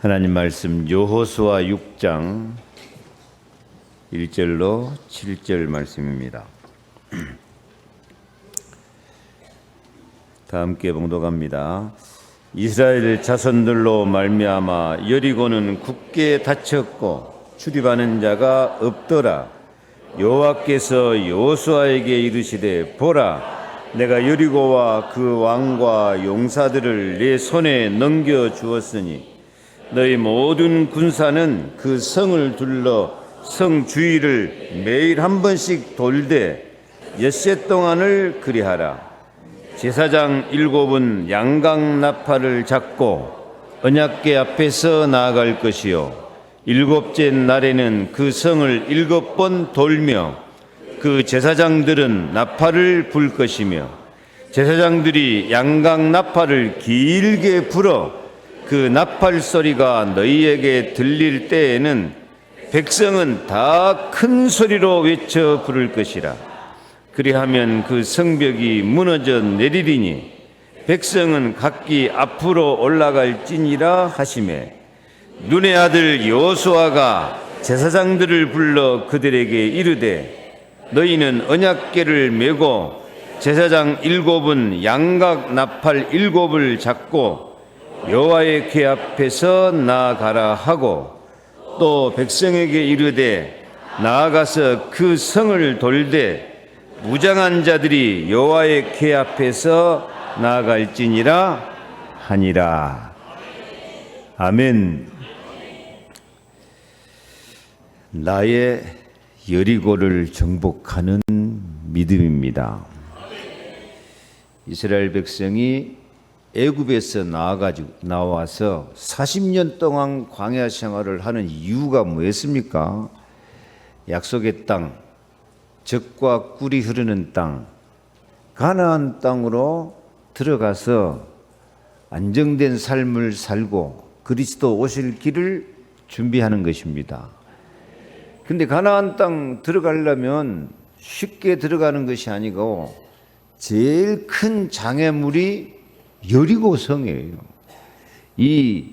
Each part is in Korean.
하나님 말씀 여호수아 6장 1절로 7절 말씀입니다. 다 함께 봉독합니다. 이스라엘 자손들로 말미암아 여리고는 굳게 닫혔고 출입하는 자가 없더라. 여호와께서 여호수아에게 이르시되 보라, 내가 여리고와 그 왕과 용사들을 내 손에 넘겨 주었으니 너희 모든 군사는 그 성을 둘러 성 주위를 매일 한 번씩 돌되 엿새 동안을 그리하라. 제사장 7은 양각 나팔을 잡고 언약궤 앞에서 나아갈 것이요 7째 날에는 그 성을 7번 돌며 그 제사장들은 나팔을 불 것이며 제사장들이 양각 나팔을 길게 불어 그 나팔 소리가 너희에게 들릴 때에는 백성은 다 큰 소리로 외쳐 부를 것이라. 그리하면 그 성벽이 무너져 내리리니 백성은 각기 앞으로 올라갈지니라 하시매, 눈의 아들 여호수아가 제사장들을 불러 그들에게 이르되 너희는 언약궤를 메고 제사장 7은 양각 나팔 7을 잡고 여호와의 궤 앞에서 나아가라 하고, 또 백성에게 이르되 나아가서 그 성을 돌되 무장한 자들이 여호와의 궤 앞에서 나아갈지니라 하니라. 아멘. 나의 여리고를 정복하는 믿음입니다. 이스라엘 백성이 애굽에서 나와서 40년 동안 광야 생활을 하는 이유가 뭐였습니까? 약속의 땅, 젖과 꿀이 흐르는 땅, 가나안 땅으로 들어가서 안정된 삶을 살고 그리스도 오실 길을 준비하는 것입니다. 근데 가나안 땅 들어가려면 쉽게 들어가는 것이 아니고 제일 큰 장애물이 여리고성이에요. 이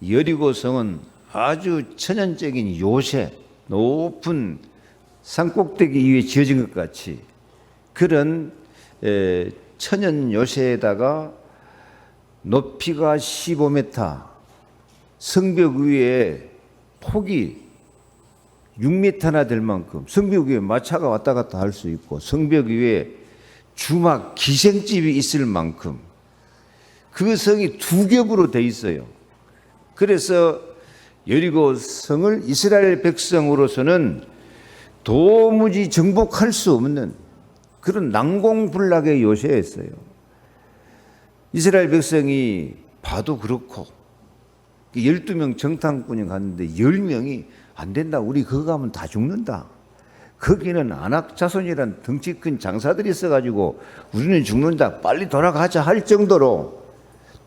여리고성은 아주 천연적인 요새, 높은 산꼭대기 위에 지어진 것 같이 그런 천연 요새에다가 높이가 15m, 성벽 위에 폭이 6m나 될 만큼, 성벽 위에 마차가 왔다 갔다 할 수 있고 성벽 위에 주막 기생집이 있을 만큼 그 성이 2겹으로 돼 있어요. 그래서 여리고 성을 이스라엘 백성으로서는 도무지 정복할 수 없는 그런 난공불락의 요새였어요. 이스라엘 백성이 봐도 그렇고 12명 정탐꾼이 갔는데 10명이 안 된다, 우리 거기 가면 다 죽는다, 거기는 아낙 자손이란 덩치 큰 장사들이 있어가지고 우리는 죽는다, 빨리 돌아가자 할 정도로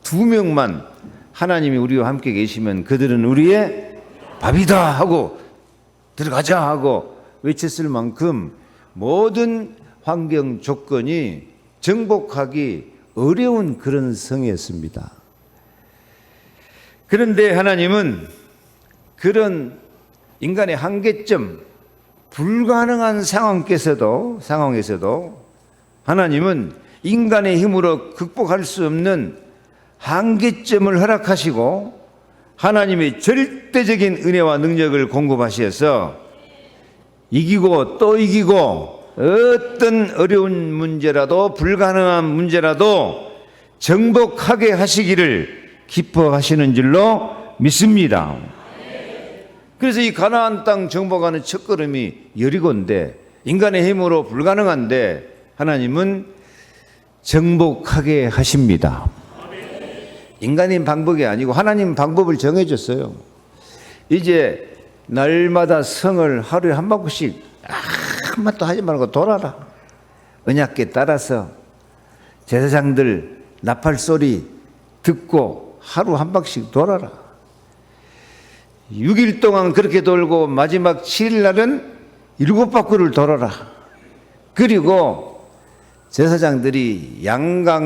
2명만 하나님이 우리와 함께 계시면 그들은 우리의 밥이다 하고 들어가자 하고 외쳤을 만큼 모든 환경 조건이 정복하기 어려운 그런 성이었습니다. 그런데 하나님은 그런 인간의 한계점, 불가능한 상황에서도 하나님은 인간의 힘으로 극복할 수 없는 한계점을 허락하시고 하나님의 절대적인 은혜와 능력을 공급하셔서 이기고 또 이기고 어떤 어려운 문제라도 불가능한 문제라도 정복하게 하시기를 기뻐하시는 줄로 믿습니다. 그래서 이 가나안 땅 정복하는 첫걸음이 여리고인데 인간의 힘으로 불가능한데 하나님은 정복하게 하십니다. 인간인 방법이 아니고 하나님 방법을 정해줬어요. 이제 날마다 성을 하루에 한 바퀴씩 아무것도 하지 말고 돌아라. 언약궤 따라서 제사장들 나팔 소리 듣고 하루 한 바퀴씩 돌아라. 6일 동안 그렇게 돌고 마지막 7일 날은 7바퀴를 돌아라. 그리고 제사장들이 양각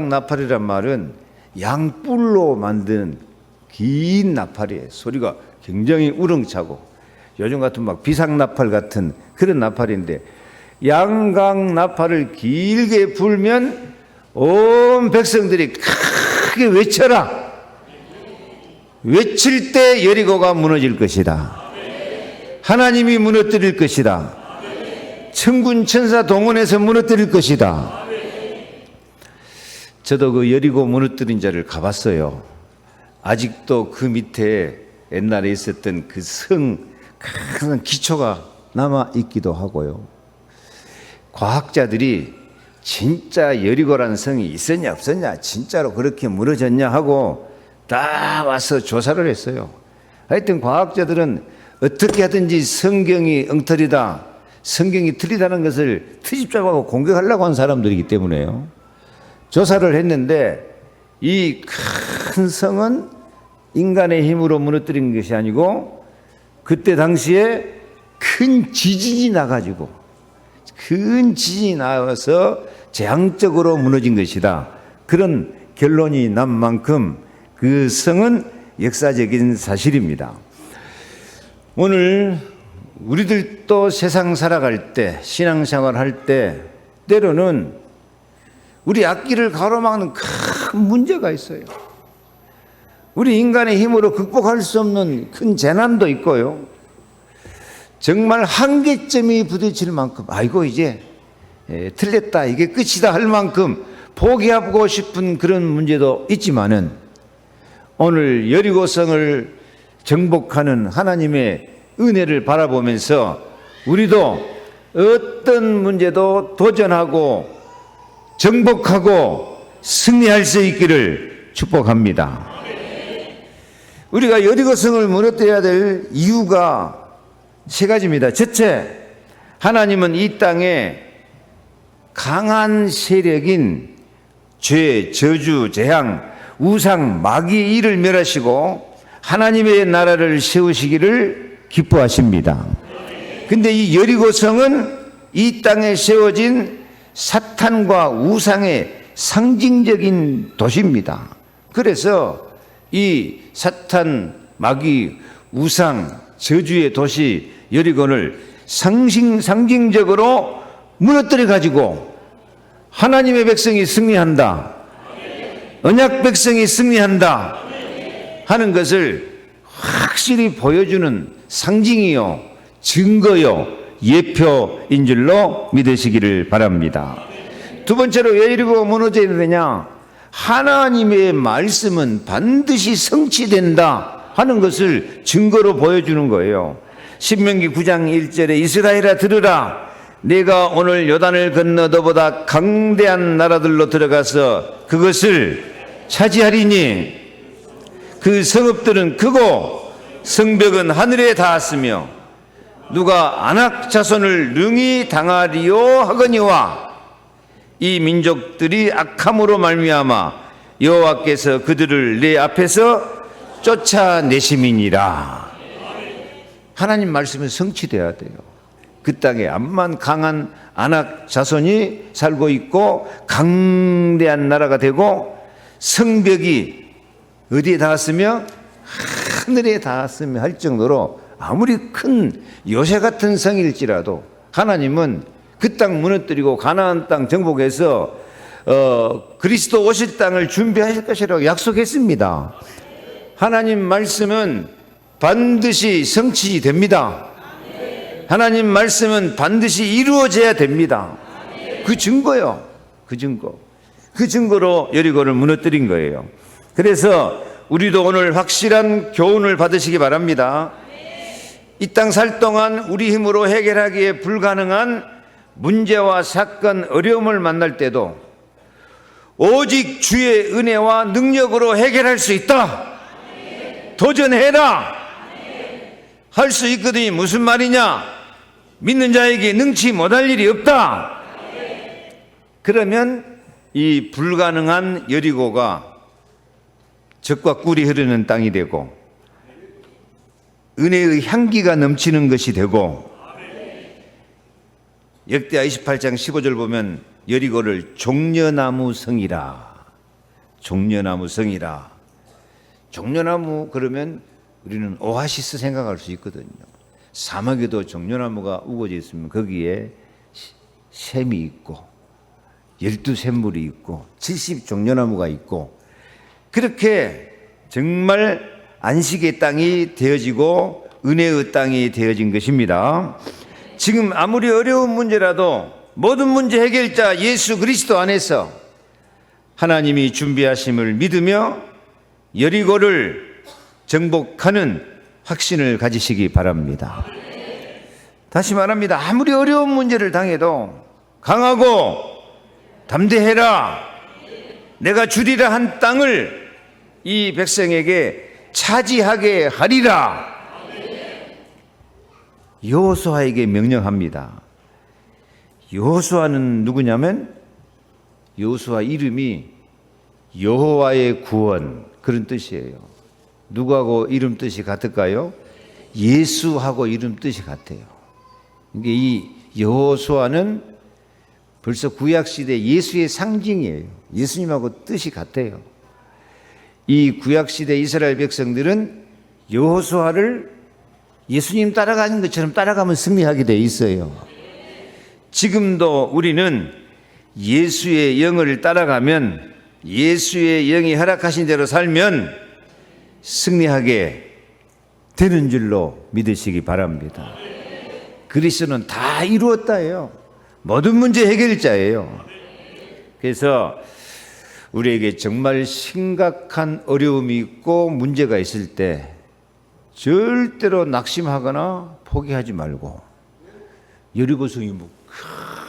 나팔이란 말은 양뿔로 만든 긴 나팔이에요. 소리가 굉장히 우렁차고 요즘 같은 막 비상나팔 같은 그런 나팔인데, 양강 나팔을 길게 불면 온 백성들이 크게 외쳐라. 외칠 때 여리고가 무너질 것이다. 하나님이 무너뜨릴 것이다. 천군 천사 동원해서 무너뜨릴 것이다. 저도 그 여리고 무너뜨린 자를 가봤어요. 아직도 그 밑에 옛날에 있었던 그 큰 기초가 남아 있기도 하고요. 과학자들이 진짜 여리고라는 성이 있었냐 없었냐, 진짜로 그렇게 무너졌냐 하고 다 와서 조사를 했어요. 하여튼 과학자들은 어떻게 하든지 성경이 엉터리다, 성경이 틀리다는 것을 트집잡고 공격하려고 한 사람들이기 때문에요. 조사를 했는데 이 큰 성은 인간의 힘으로 무너뜨린 것이 아니고, 그때 당시에 큰 지진이 나가지고, 큰 지진이 나와서 재앙적으로 무너진 것이다. 그런 결론이 난 만큼 그 성은 역사적인 사실입니다. 오늘 우리들도 세상 살아갈 때, 신앙생활 할 때 때로는 우리 앞길을 가로막는 큰 문제가 있어요. 우리 인간의 힘으로 극복할 수 없는 큰 재난도 있고요. 정말 한계점이 부딪힐 만큼 아이고 이제 틀렸다, 이게 끝이다 할 만큼 포기하고 싶은 그런 문제도 있지만은, 오늘 여리고성을 정복하는 하나님의 은혜를 바라보면서 우리도 어떤 문제도 도전하고 정복하고 승리할 수 있기를 축복합니다. 우리가 여리고성을 무너뜨려야 될 이유가 세 가지입니다. 첫째, 하나님은 이 땅에 강한 세력인 죄, 저주, 재앙, 우상, 마귀의 일을 멸하시고 하나님의 나라를 세우시기를 기뻐하십니다. 근데 이 여리고성은 이 땅에 세워진 사탄과 우상의 상징적인 도시입니다. 그래서 이 사탄, 마귀, 우상, 저주의 도시 여리고를 상징적으로 무너뜨려 가지고 하나님의 백성이 승리한다, 언약 백성이 승리한다 하는 것을 확실히 보여주는 상징이요, 증거요, 예표인 줄로 믿으시기를 바랍니다. 두 번째로 왜 여리고가 무너져야 되느냐? 하나님의 말씀은 반드시 성취된다 하는 것을 증거로 보여주는 거예요. 신명기 9장 1절에 이스라엘아 들으라, 내가 오늘 요단을 건너 너보다 강대한 나라들로 들어가서 그것을 차지하리니 그 성읍들은 크고 성벽은 하늘에 닿았으며 누가 안악 자손을 능히 당하리요 하거니와 이 민족들이 악함으로 말미암아 여호와께서 그들을 내 앞에서 쫓아내심이니라. 하나님 말씀은 성취돼야 돼요. 그 땅에 암만 강한 안악 자손이 살고 있고 강대한 나라가 되고 성벽이 어디에 닿았으며 하늘에 닿았으며 할 정도로 아무리 큰 요새 같은 성일지라도 하나님은 그 땅 무너뜨리고 가나안 땅 정복해서 그리스도 오실 땅을 준비하실 것이라고 약속했습니다. 하나님 말씀은 반드시 성취됩니다. 하나님 말씀은 반드시 이루어져야 됩니다. 그 증거요. 그 증거로 여리고를 무너뜨린 거예요. 그래서 우리도 오늘 확실한 교훈을 받으시기 바랍니다. 이 땅 살 동안 우리 힘으로 해결하기에 불가능한 문제와 사건, 어려움을 만날 때도 오직 주의 은혜와 능력으로 해결할 수 있다. 도전해라. 할 수 있거든요. 무슨 말이냐? 믿는 자에게 능치 못할 일이 없다. 그러면 이 불가능한 여리고가 젖과 꿀이 흐르는 땅이 되고 은혜의 향기가 넘치는 것이 되고, 역대하 28장 15절 보면 여리고를 종려나무 성이라, 종려나무 성이라, 종려나무 그러면 우리는 오아시스 생각할 수 있거든요. 사막에도 종려나무가 우거져 있으면 거기에 샘이 있고 12샘물이 있고 70종려나무가 있고, 그렇게 정말 안식의 땅이 되어지고 은혜의 땅이 되어진 것입니다. 지금 아무리 어려운 문제라도 모든 문제 해결자 예수 그리스도 안에서 하나님이 준비하심을 믿으며 여리고를 정복하는 확신을 가지시기 바랍니다. 다시 말합니다. 아무리 어려운 문제를 당해도 강하고 담대해라. 내가 주리라 한 땅을 이 백성에게 차지하게 하리라. 여호수아에게 명령합니다. 여호수아는 누구냐면 여호수아 이름이 여호와의 구원, 그런 뜻이에요. 누구하고 이름 뜻이 같을까요? 예수하고 이름 뜻이 같아요. 이게 이 여호수아는 벌써 구약시대 예수의 상징이에요. 예수님하고 뜻이 같아요. 이 구약시대 이스라엘 백성들은 여호수아를 예수님 따라가는 것처럼 따라가면 승리하게 돼 있어요. 지금도 우리는 예수의 영을 따라가면, 예수의 영이 허락하신 대로 살면 승리하게 되는 줄로 믿으시기 바랍니다. 그리스도는 다 이루었다예요. 모든 문제 해결자예요. 그래서 우리에게 정말 심각한 어려움이 있고 문제가 있을 때 절대로 낙심하거나 포기하지 말고, 여리고성이 뭐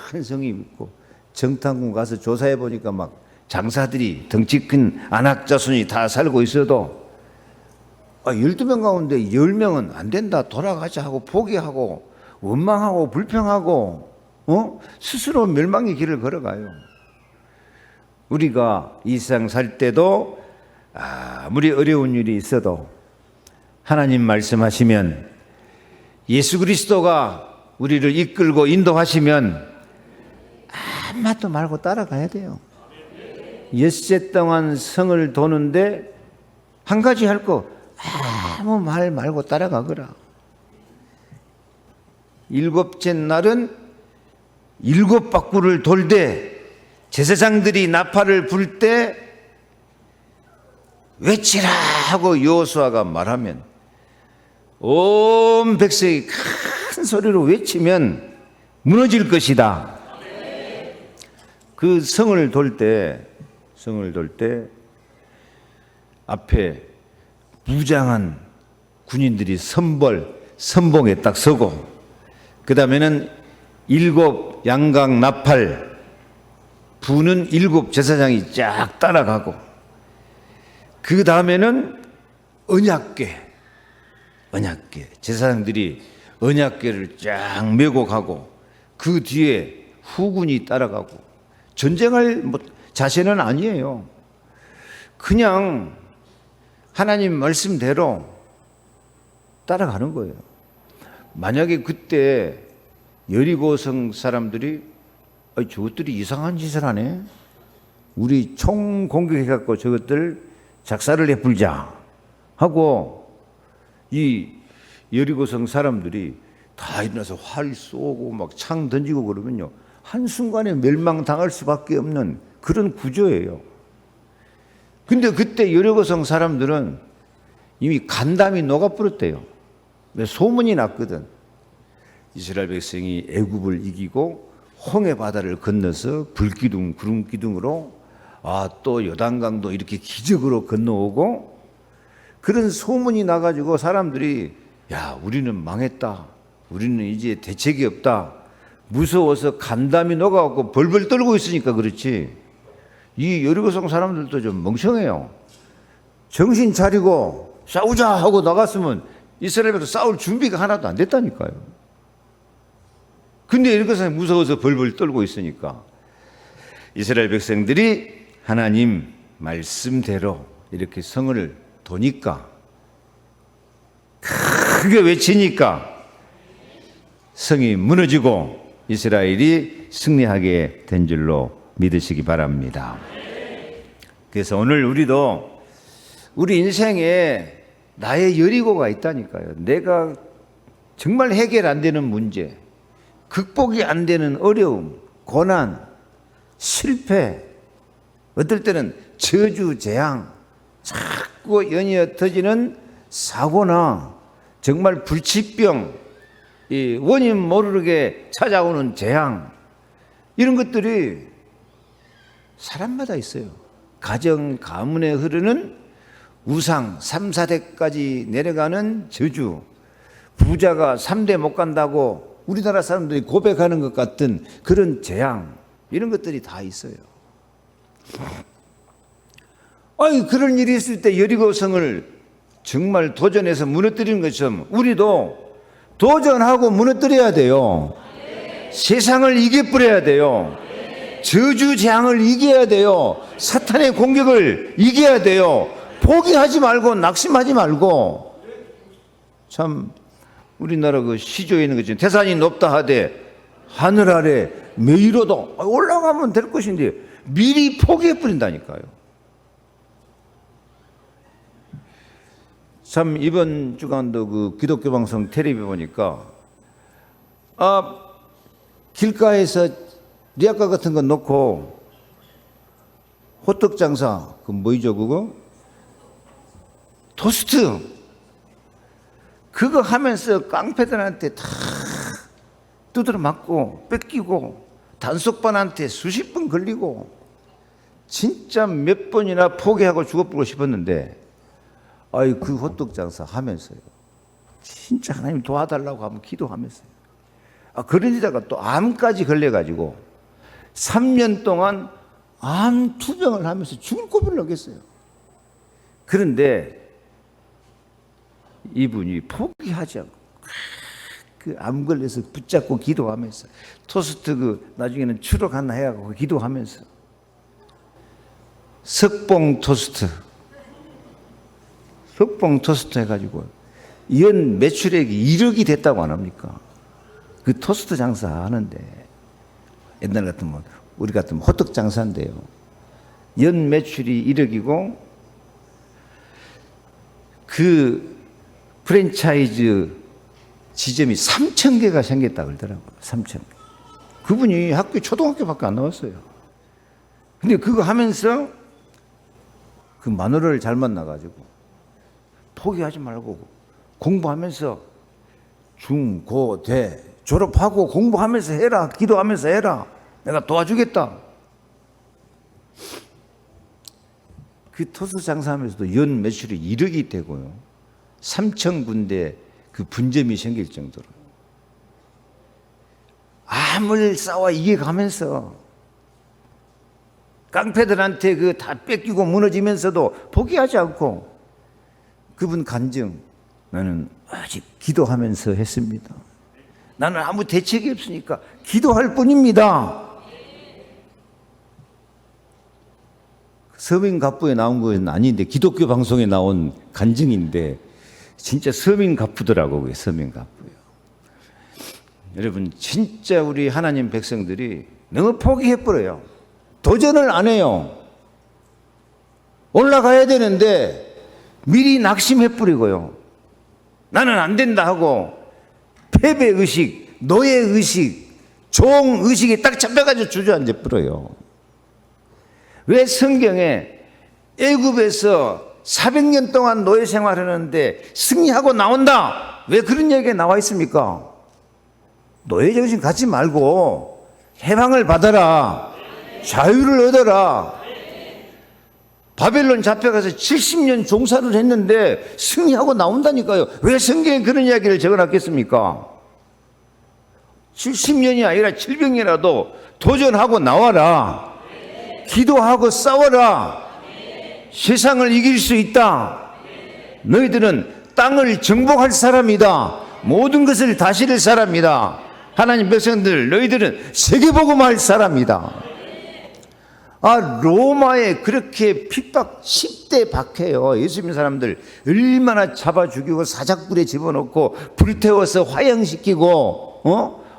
큰 성이 있고 정탐군 가서 조사해 보니까 막 장사들이 덩치 큰 안악자손이 다 살고 있어도 12명 가운데 10명은 안 된다, 돌아가자 하고 포기하고 원망하고 불평하고 스스로 멸망의 길을 걸어가요. 우리가 이 세상 살 때도 아무리 어려운 일이 있어도 하나님 말씀하시면, 예수 그리스도가 우리를 이끌고 인도하시면 아무 말도 말고 따라가야 돼요. 엿새 동안 성을 도는데 한 가지 할 거 아무 말 말고 따라가거라. 7째 날은 7바퀴를 돌되 제사장들이 나팔을 불 때 외치라 하고 여호수아가 말하면 온 백성이 큰 소리로 외치면 무너질 것이다. 그 성을 돌 때 앞에 무장한 군인들이 선봉에 딱 서고, 그 다음에는 7 양각 나팔 부는 7 제사장이 쫙 따라가고, 그 다음에는 언약궤 제사장들이 언약궤를 쫙 메고 가고, 그 뒤에 후군이 따라가고, 전쟁할 자세는 아니에요. 그냥 하나님 말씀대로 따라가는 거예요. 만약에 그때 여리고성 사람들이 저것들이 이상한 짓을 하네, 우리 총 공격해갖고 저것들 작사를 해불자 하고 이 여리고성 사람들이 다 일어나서 활 쏘고 막 창 던지고 그러면요, 한순간에 멸망당할 수밖에 없는 그런 구조예요. 근데 그때 여리고성 사람들은 이미 간담이 녹아버렸대요. 소문이 났거든. 이스라엘 백성이 애굽을 이기고 홍해 바다를 건너서 불기둥 구름기둥으로 또 요단강도 이렇게 기적으로 건너오고, 그런 소문이 나가지고 사람들이 우리는 망했다, 우리는 이제 대책이 없다, 무서워서 간담이 녹아갖고 벌벌 떨고 있으니까 그렇지, 이 여리고성 사람들도 좀 멍청해요. 정신 차리고 싸우자 하고 나갔으면 이스라엘에서 싸울 준비가 하나도 안 됐다니까요. 근데 여리고성이 무서워서 벌벌 떨고 있으니까 이스라엘 백성들이 하나님 말씀대로 이렇게 성을 도니까, 크게 외치니까 성이 무너지고 이스라엘이 승리하게 된 줄로 믿으시기 바랍니다. 그래서 오늘 우리도 우리 인생에 나의 여리고가 있다니까요. 내가 정말 해결 안 되는 문제, 극복이 안 되는 어려움, 고난, 실패, 어떨 때는 저주, 재앙, 자꾸 연이어 터지는 사고나 정말 불치병, 이 원인 모르게 찾아오는 재앙, 이런 것들이 사람마다 있어요. 가정, 가문에 흐르는 우상, 3, 4대까지 내려가는 저주, 부자가 3대 못 간다고 우리나라 사람들이 고백하는 것 같은 그런 재앙, 이런 것들이 다 있어요. 아니, 그런 일이 있을 때 여리고성을 정말 도전해서 무너뜨리는 것처럼 우리도 도전하고 무너뜨려야 돼요. 세상을 이겨버려야 돼요. 저주 재앙을 이겨야 돼요. 사탄의 공격을 이겨야 돼요. 포기하지 말고 낙심하지 말고. 참 우리나라 그 시조에 있는 거죠. 태산이 높다 하되 하늘 아래 매이로도 올라가면 될 것인데 미리 포기해버린다니까요. 참 이번 주간도 그 기독교 방송 텔레비 보니까 길가에서 리아카 같은 거 놓고 호떡 장사, 그 뭐이죠 그거? 토스트 그거 하면서 깡패들한테 다 두드려 맞고 뺏기고 단속반한테 수십 번 걸리고 진짜 몇 번이나 포기하고 죽어보고 싶었는데 그 호떡 장사 하면서요 진짜 하나님 도와달라고 하면 기도하면서요 그러다가 또 암까지 걸려가지고 3년 동안 암 투병을 하면서 죽을 고비를 넘겼어요. 그런데 이분이 포기하지 않고 그 암 걸려서 붙잡고 기도하면서 토스트 그 나중에는 추록 하나 해가지고 기도하면서 석봉 토스트 해가지고 연 매출액이 1억이 됐다고 안 합니까? 그 토스트 장사 하는데 옛날 같으면 우리 같으면 호떡 장사인데요. 연 매출이 1억이고 그 프랜차이즈 지점이 3,000개가 생겼다 그러더라고요. 3,000개. 그분이 초등학교밖에 안 나왔어요. 근데 그거 하면서 그 마누라를 잘 만나가지고 포기하지 말고 공부하면서 중, 고, 대 졸업하고 공부하면서 해라. 기도하면서 해라. 내가 도와주겠다. 그 토스 장사하면서도 연 매출이 1억이 되고요. 3,000군데 그 분점이 생길 정도로 암을 싸워 이겨가면서 깡패들한테 그 다 뺏기고 무너지면서도 포기하지 않고 그분 간증 나는 아직 기도하면서 했습니다. 나는 아무 대책이 없으니까 기도할 뿐입니다. 서민갑부에 나온 건 아닌데 기독교 방송에 나온 간증인데 진짜 서민갑부더라고. 그게 서민갑부요. 여러분 진짜 우리 하나님 백성들이 너무 포기해버려요. 도전을 안 해요. 올라가야 되는데 미리 낙심해버리고요. 나는 안 된다 하고 패배의식, 노예의식, 종의식이 딱 잡혀가지고 주저앉아버려요. 왜 성경에 애굽에서 400년 동안 노예 생활하는데 승리하고 나온다. 왜 그런 얘기가 나와 있습니까? 노예 정신 갖지 말고 해방을 받아라. 자유를 얻어라. 바벨론 잡혀가서 70년 종사를 했는데 승리하고 나온다니까요. 왜 성경에 그런 이야기를 적어놨겠습니까? 70년이 아니라 700년이라도 도전하고 나와라. 기도하고 싸워라. 세상을 이길 수 있다. 너희들은 땅을 정복할 사람이다. 모든 것을 다스릴 사람이다. 하나님 백성들 너희들은 세계복음할 사람이다. 로마에 그렇게 핍박 10대 박해요. 예수 믿는 사람들 얼마나 잡아 죽이고 사작불에 집어넣고 불태워서 화형시키고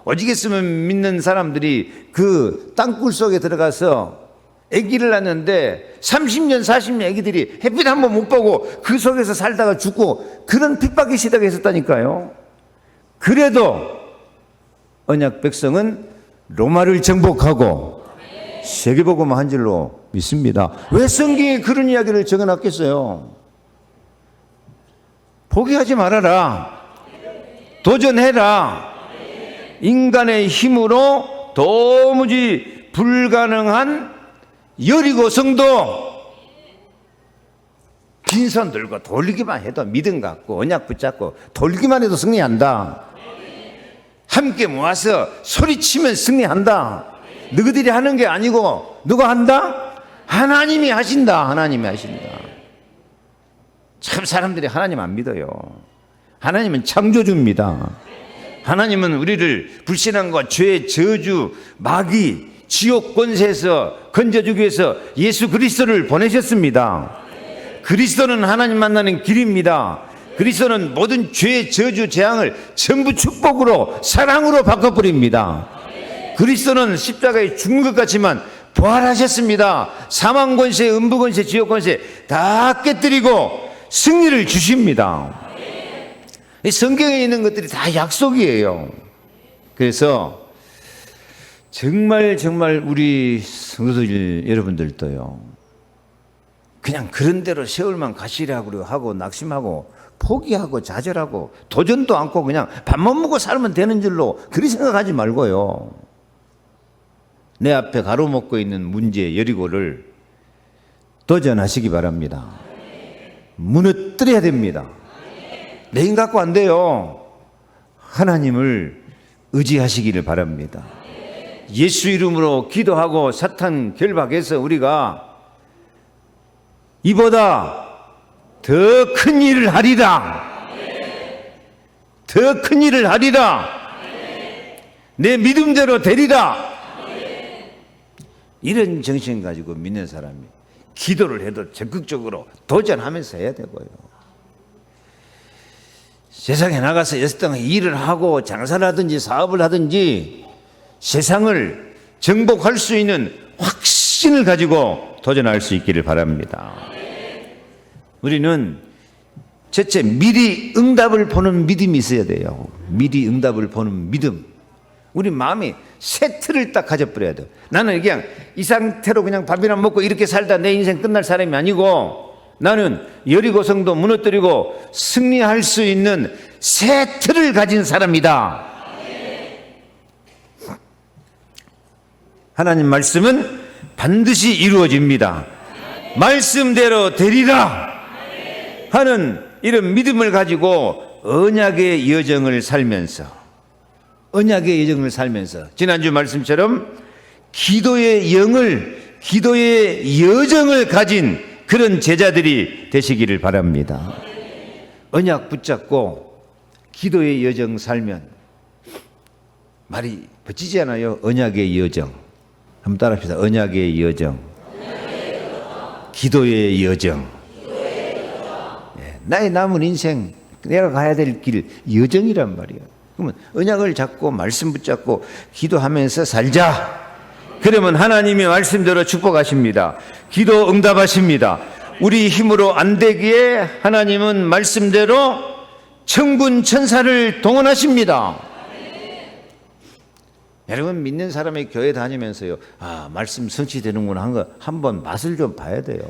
오직했으면 믿는 사람들이 그 땅굴 속에 들어가서 아기를 낳는데 30년 40년 아기들이 햇빛 한번 못 보고 그 속에서 살다가 죽고 그런 핍박이 시작했었다니까요. 그래도 언약 백성은 로마를 정복하고 세계복음화 한 줄로 믿습니다. 왜 성경에 그런 이야기를 적어놨겠어요? 포기하지 말아라. 도전해라. 인간의 힘으로 도무지 불가능한 여리고 성도 빈손 들고 돌리기만 해도 믿음 갖고 언약 붙잡고 돌리기만 해도 승리한다. 함께 모아서 소리치면 승리한다. 너희들이 하는 게 아니고 누가 한다? 하나님이 하신다. 하나님이 하신다. 참 사람들이 하나님 안 믿어요. 하나님은 창조주입니다. 하나님은 우리를 불신앙과 죄, 저주, 마귀, 지옥 권세에서 건져주기 위해서 예수 그리스도를 보내셨습니다. 그리스도는 하나님 만나는 길입니다. 그리스도는 모든 죄, 저주, 재앙을 전부 축복으로 사랑으로 바꿔버립니다. 그리스도는 십자가에 죽은 것 같지만 부활하셨습니다. 사망 권세, 음부 권세, 지옥 권세 다 깨뜨리고 승리를 주십니다. 성경에 있는 것들이 다 약속이에요. 그래서 정말 우리 성도들 여러분들도요, 그냥 그런 대로 세월만 가시라고 하고 낙심하고 포기하고 좌절하고 도전도 않고 그냥 밥만 먹고 살면 되는 줄로 그리 생각하지 말고요. 내 앞에 가로막고 있는 문제 여리고를 도전하시기 바랍니다. 무너뜨려야 됩니다. 내 힘 갖고 안 돼요. 하나님을 의지하시기를 바랍니다. 예수 이름으로 기도하고 사탄 결박해서 우리가 이보다 더 큰 일을 하리라. 더 큰 일을 하리라. 내 믿음대로 되리라. 이런 정신 가지고 믿는 사람이 기도를 해도 적극적으로 도전하면서 해야 되고요. 세상에 나가서 여섯 동안 일을 하고 장사를 하든지 사업을 하든지 세상을 정복할 수 있는 확신을 가지고 도전할 수 있기를 바랍니다. 우리는 첫째, 미리 응답을 보는 믿음이 있어야 돼요. 미리 응답을 보는 믿음. 우리 마음이 세트를 딱 가져버려야 돼요. 나는 그냥 이 상태로 그냥 밥이나 먹고 이렇게 살다 내 인생 끝날 사람이 아니고, 나는 여리고 성도 무너뜨리고 승리할 수 있는 세트를 가진 사람이다. 하나님 말씀은 반드시 이루어집니다. 말씀대로 되리라 하는 이런 믿음을 가지고 언약의 여정을 살면서 지난주 말씀처럼 기도의 여정을 가진 그런 제자들이 되시기를 바랍니다. 언약 붙잡고 기도의 여정 살면 말이 멋지지 않아요? 언약의 여정. 한번 따라합시다. 언약의 여정. 기도의 여정. 나의 남은 인생 내가 가야 될 길 여정이란 말이에요. 그러면 언약을 잡고 말씀 붙잡고 기도하면서 살자. 그러면 하나님이 말씀대로 축복하십니다. 기도 응답하십니다. 우리 힘으로 안 되기에 하나님은 말씀대로 천군 천사를 동원하십니다. 여러분, 믿는 사람의 교회 다니면서요, 말씀 성취되는구나 한 거 한번 맛을 좀 봐야 돼요.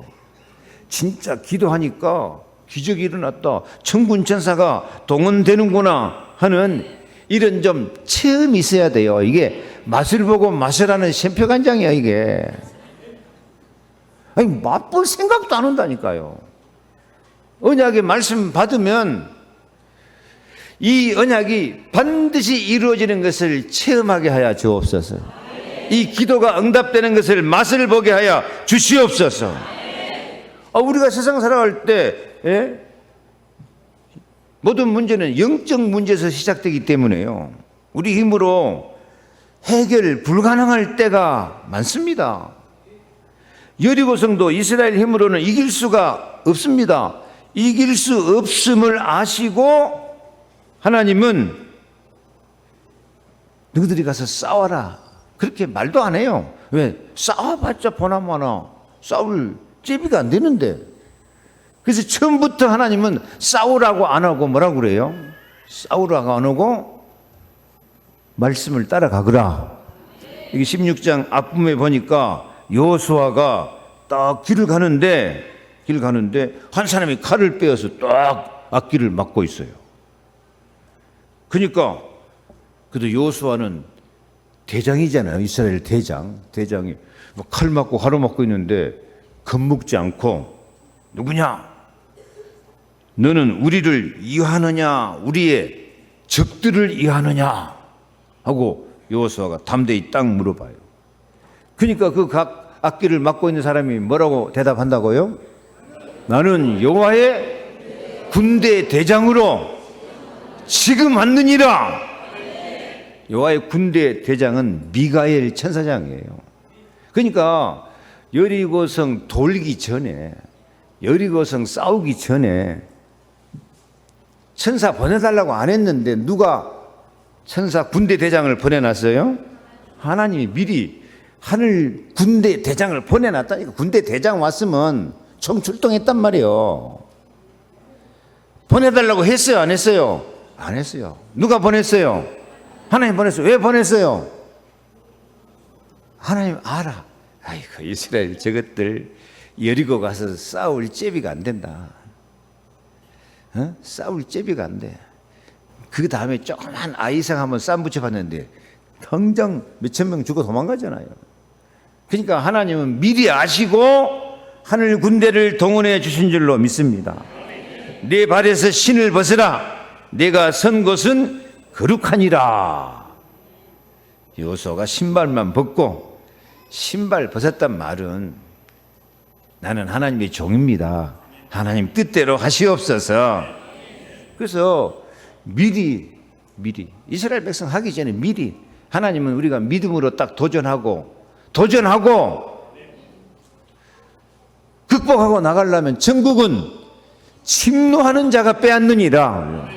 진짜 기도하니까 기적이 일어났다, 천군 천사가 동원되는구나 하는 이런 좀 체험이 있어야 돼요. 이게 맛을 보고 맛을 하는 샘표간장이야 이게. 아니, 맛볼 생각도 안 한다니까요. 언약의 말씀 받으면 이 언약이 반드시 이루어지는 것을 체험하게 하여 주옵소서. 이 기도가 응답되는 것을 맛을 보게 하여 주시옵소서. 우리가 세상 살아갈 때 모든 문제는 영적 문제에서 시작되기 때문에요, 우리 힘으로 해결 불가능할 때가 많습니다. 여리고 성도 이스라엘 힘으로는 이길 수가 없습니다. 이길 수 없음을 아시고 하나님은 너희들이 가서 싸워라 그렇게 말도 안 해요. 왜? 싸워봤자 보나마나 싸울 제비가 안 되는데. 그래서 처음부터 하나님은 싸우라고 안 하고 뭐라고 그래요? 싸우라고 안 하고 말씀을 따라가거라. 이게 16장 앞부분에 보니까 여호수아가 딱 길을 가는데 한 사람이 칼을 빼어서 딱 앞길을 막고 있어요. 그러니까 그래도 여호수아는 대장이잖아요. 이스라엘 대장이 칼 맞고 가로 맞고 있는데 겁먹지 않고 누구냐? 너는 우리를 이해하느냐? 우리의 적들을 이해하느냐? 하고 여호수아가 담대히 딱 물어봐요. 그러니까 그 각 앞길을 막고 있는 사람이 뭐라고 대답한다고요? 나는 여호와의 군대 대장으로 지금 왔느니라. 여호와의 군대 대장은 미가엘 천사장이에요. 그러니까 여리고성 돌기 전에, 여리고성 싸우기 전에 천사 보내달라고 안 했는데 누가 천사 군대 대장을 보내놨어요? 하나님이 미리 하늘 군대 대장을 보내놨다니까. 군대 대장 왔으면 총 출동했단 말이에요. 보내달라고 했어요? 안 했어요? 안 했어요. 누가 보냈어요? 하나님 보냈어요. 왜 보냈어요? 하나님 알아. 아이고, 이스라엘 저것들 여리고 가서 싸울 제비가 안 된다. 싸울 제비가 안 돼. 그 다음에 조그만 아이상 한번 쌈 붙여봤는데 당장 몇천 명 죽어 도망가잖아요. 그러니까 하나님은 미리 아시고 하늘 군대를 동원해 주신 줄로 믿습니다. 내 발에서 신을 벗으라. 내가 선 곳은 거룩하니라. 여호수아가 신발만 벗고, 신발 벗었단 말은 나는 하나님의 종입니다. 하나님 뜻대로 하시옵소서. 그래서 미리 이스라엘 백성 하기 전에 미리 하나님은 우리가 믿음으로 딱 도전하고 극복하고 나가려면 천국은 침노하는 자가 빼앗느니라.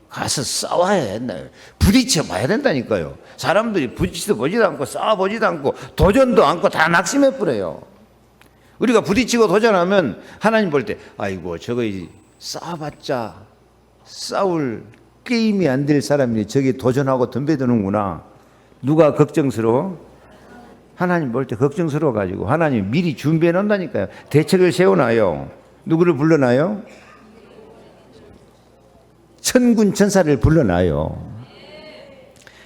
가서 싸워야 된다. 부딪혀 봐야 된다니까요. 사람들이 부딪히도 보지도 않고 싸워보지도 않고 도전도 않고 다 낙심해 버려요. 우리가 부딪히고 도전하면 하나님 볼 때 아이고 저거 싸워봤자 싸울 게임이 안 될 사람이 저기 도전하고 덤벼드는구나. 누가 걱정스러워? 하나님 볼 때 걱정스러워 가지고 하나님 미리 준비해 놓는다니까요. 대책을 세워놔요. 누구를 불러놔요? 천군 천사를 불러놔요.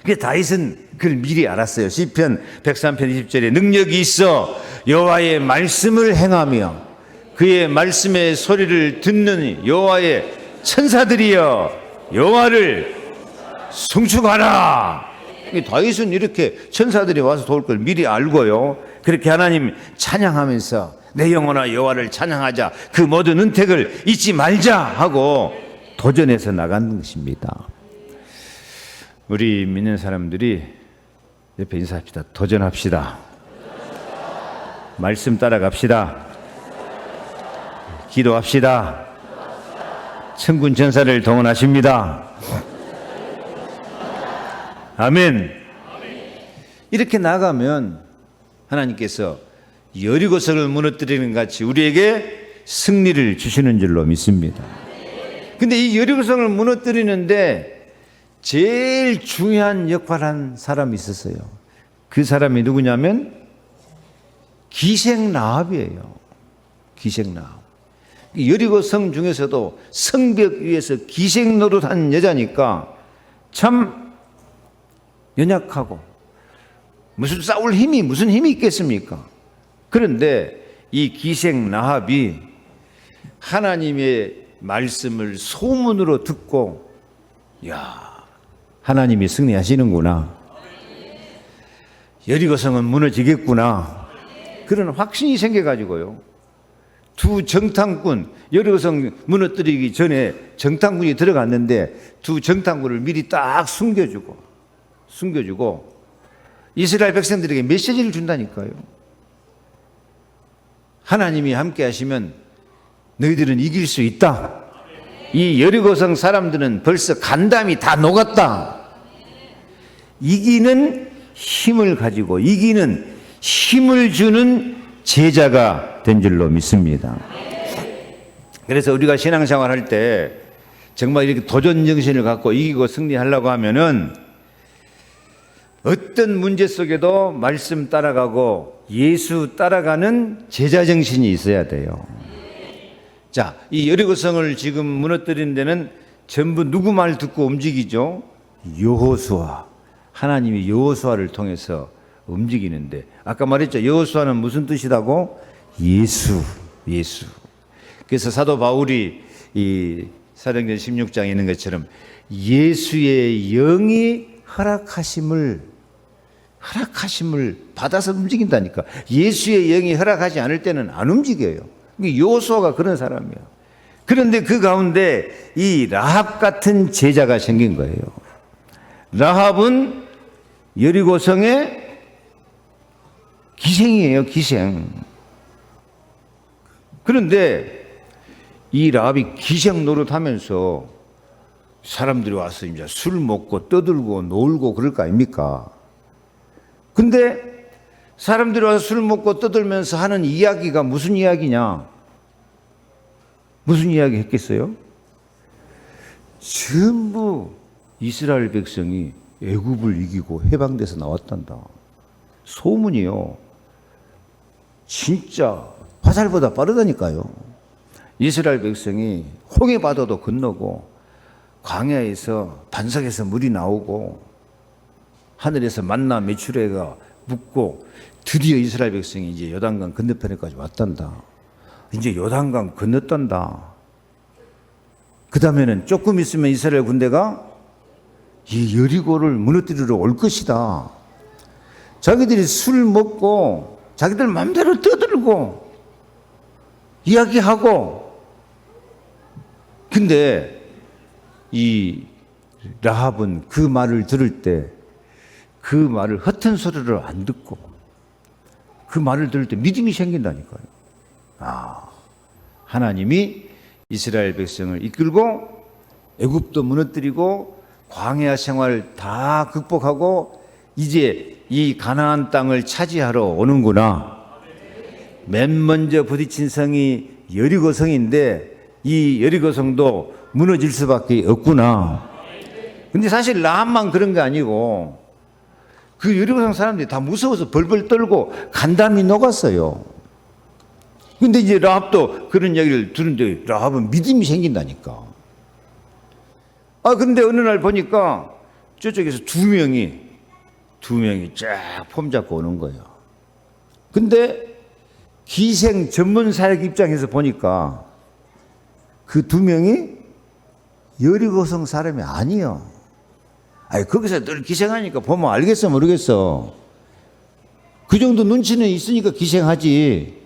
그게 다윗은 그걸 미리 알았어요. 시편 103편 20절에 능력이 있어 여호와의 말씀을 행하며 그의 말씀의 소리를 듣는 여호와의 천사들이여 여호와를 송축하라. 다윗은 이렇게 천사들이 와서 도울 걸 미리 알고요. 그렇게 하나님 찬양하면서 내 영혼아 여호와를 찬양하자. 그 모든 은택을 잊지 말자 하고 도전해서 나가는 것입니다. 우리 믿는 사람들이 옆에 인사합시다. 도전합시다. 말씀 따라갑시다. 기도합시다. 천군 천사를 동원하십니다. 아멘. 이렇게 나가면 하나님께서 여리고성을 무너뜨리는 같이 우리에게 승리를 주시는 줄로 믿습니다. 근데 이 여리고성을 무너뜨리는데 제일 중요한 역할을 한 사람이 있었어요. 그 사람이 누구냐면 기생라합이에요. 기생라합. 여리고성 중에서도 성벽 위에서 기생 노릇한 여자니까 참 연약하고 무슨 싸울 힘이 무슨 힘이 있겠습니까? 그런데 이 기생라합이 하나님의 말씀을 소문으로 듣고 야, 하나님이 승리하시는구나. 여리고성은 무너지겠구나. 그런 확신이 생겨가지고요. 두 정탐꾼, 여리고성 무너뜨리기 전에 정탐꾼이 들어갔는데 두 정탐꾼을 미리 딱 숨겨주고 이스라엘 백성들에게 메시지를 준다니까요. 하나님이 함께 하시면 너희들은 이길 수 있다. 이 여리고성 사람들은 벌써 간담이 다 녹았다. 이기는 힘을 가지고 이기는 힘을 주는 제자가 된 줄로 믿습니다. 그래서 우리가 신앙생활 할 때 정말 이렇게 도전 정신을 갖고 이기고 승리하려고 하면은 어떤 문제 속에도 말씀 따라가고 예수 따라가는 제자 정신이 있어야 돼요. 자, 이 여리고성을 지금 무너뜨리는 데는 전부 누구 말 듣고 움직이죠? 여호수아. 하나님이 여호수아를 통해서 움직이는데, 아까 말했죠. 여호수아는 무슨 뜻이라고? 예수. 그래서 사도 바울이 이 사도행전 16장에 있는 것처럼 예수의 영이 허락하심을 받아서 움직인다니까. 예수의 영이 허락하지 않을 때는 안 움직여요. 여호수아가 그런 사람이에요. 그런데 그 가운데 이 라합 같은 제자가 생긴 거예요. 라합은 여리고성의 기생이에요, 기생. 그런데 이 라합이 기생 노릇하면서 사람들이 와서 이제 술 먹고 떠들고 놀고 그럴 거 아닙니까? 근데 사람들이 와서 술 먹고 떠들면서 하는 이야기가 무슨 이야기냐? 무슨 이야기 했겠어요? 전부 이스라엘 백성이 애굽을 이기고 해방돼서 나왔단다. 소문이요. 진짜 화살보다 빠르다니까요. 이스라엘 백성이 홍해 바다도 건너고 광야에서 반석에서 물이 나오고 하늘에서 만나 메추라기가 묻고 드디어 이스라엘 백성이 이제 요단강 건너편에까지 왔단다. 이제 요단강 건넜단다. 그 다음에는 조금 있으면 이스라엘 군대가 이 여리고를 무너뜨리러 올 것이다. 자기들이 술 먹고 자기들 마음대로 떠들고 이야기하고, 근데 이 라합은 그 말을 들을 때 그 말을 허튼 소리를 안 듣고 그 말을 들을 때 믿음이 생긴다니까요. 하나님이 이스라엘 백성을 이끌고 애굽도 무너뜨리고 광야 생활 다 극복하고 이제 이 가나안 땅을 차지하러 오는구나. 맨 먼저 부딪힌 성이 여리고성인데 이 여리고성도 무너질 수밖에 없구나. 근데 사실 라합만 그런 게 아니고 그 여리고성 사람들이 다 무서워서 벌벌 떨고 간담이 녹았어요. 근데 이제 라합도 그런 이야기를 들은데 라합은 믿음이 생긴다니까. 그런데 어느 날 보니까 저쪽에서 두 명이 쫙 폼 잡고 오는 거예요. 근데 기생 전문 사역 입장에서 보니까 그 두 명이 여리고성 사람이 아니에요. 거기서 늘 기생하니까 보면 알겠어 모르겠어. 그 정도 눈치는 있으니까 기생하지.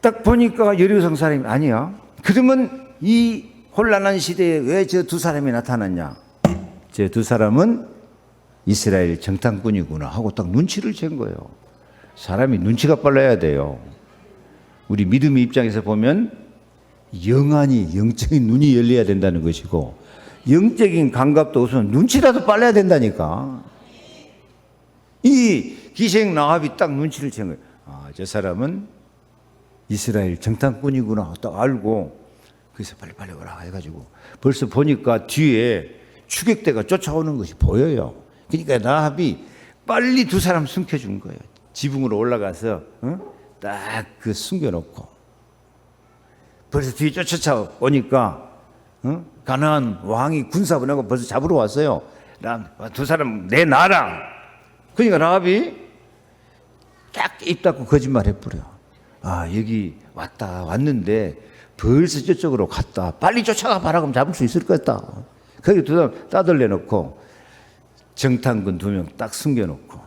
딱 보니까 여리고성 사람이 아니야. 그러면 이 혼란한 시대에 왜 저 두 사람이 나타났냐? 저 두 사람은 이스라엘 정탐꾼이구나 하고 딱 눈치를 챈 거예요. 사람이 눈치가 빨라야 돼요. 우리 믿음의 입장에서 보면 영적인 눈이 열려야 된다는 것이고, 영적인 감각도 우선 눈치라도 빨라야 된다니까. 이 기생 라합이 딱 눈치를 챈 거예요. 저 사람은 이스라엘 정탐꾼이구나 딱 알고, 그래서 빨리 오라 해가지고 벌써 보니까 뒤에 추격대가 쫓아오는 것이 보여요. 그러니까 라합이 빨리 두 사람 숨겨준 거예요. 지붕으로 올라가서 딱 그 숨겨놓고, 벌써 뒤에 쫓아오니까 가나안 왕이 군사 보내고 벌써 잡으러 왔어요. 두 사람 내놔라. 그러니까 라합이 딱 입 닫고 거짓말 해버려. 여기 왔는데 벌써 저쪽으로 갔다. 빨리 쫓아가 봐라. 그럼 잡을 수 있을 것 같다. 거기 두 사람 따돌려 놓고 정탐꾼 두 명 딱 숨겨놓고